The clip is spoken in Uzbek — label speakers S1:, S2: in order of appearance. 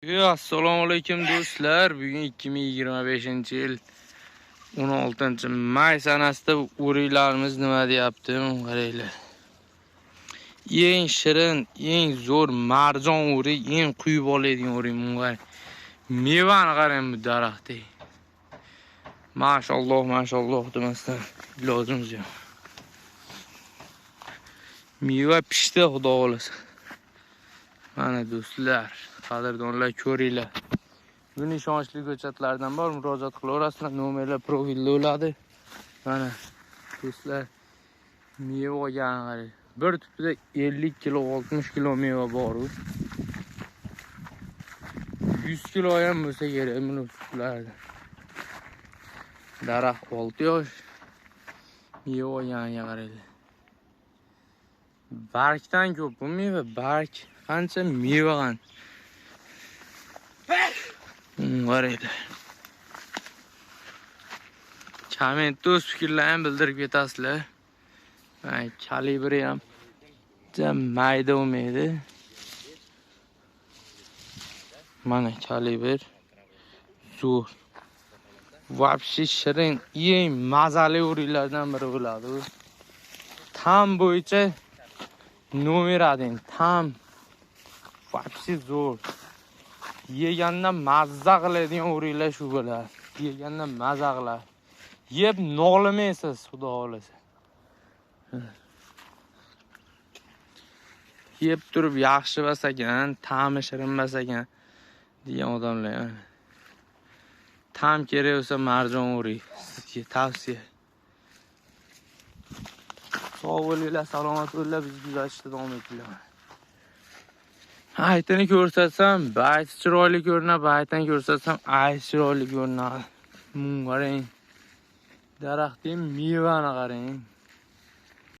S1: Assalomu alaykum do'stlar. Bugun 2025-yil 16-may sanasida o'riklarimiz nima deyapti? Qaranglar. Eng shirin, eng zo'r marjon o'rik, eng quyib oladigan o'rik bunga. Mevani qarang bu daraxtga. Mashalloh demasdan ilojimiz yo'q. Meva pishdi, xudo xolasa. Mana do'stlar, qadrdonlar ko'ringlar. Buni ishonchli ko'chatlardan bor, murojaat qilaverasizlar, nomerlar profilda bo'ladi. Mana do'stlar, meva olgan qarang. Bir tupida 50 kilo, 60 kilo meva bor. 100 kilo ham bo'lsa kerak buni tutlardi. Daraxt 6 yosh. Meva olganiga qaranglar. Bargdan ko'p bu meva, barg qancha meva qancha. Qaranglar. Kommentda o'z fikrlaringizni bildirib ketasizlar. Kalibri ham jam mayda bo'lmaydi. Mana kalibr zo'r. Вообще shirin, eng mazali o'riklardan biri bo'ladi. Tam bo'yicha nomer 1. Tam вообще zo'r. Yeganda mazza qiladigan o'riklar shu bo'ladi. Yeganda mazza qiladi. Yeb nolimaysiz, xudo xolasa. Yeb turib yaxshi basagan, ta'mi shirin basagan degan odamlar. Tam kerak bo'lsa marjon o'rik sizga tavsiya. Sog' bo'linglar, salomat bo'linglar, bizni kuzatishda davom etinglar. Aytini ko'rsatsam, bayt chiroyli ko'rinadi, baytdan ko'rsatsam, ayt chiroyli ko'rinadi. Qarang. Daraxtning mevani qarang.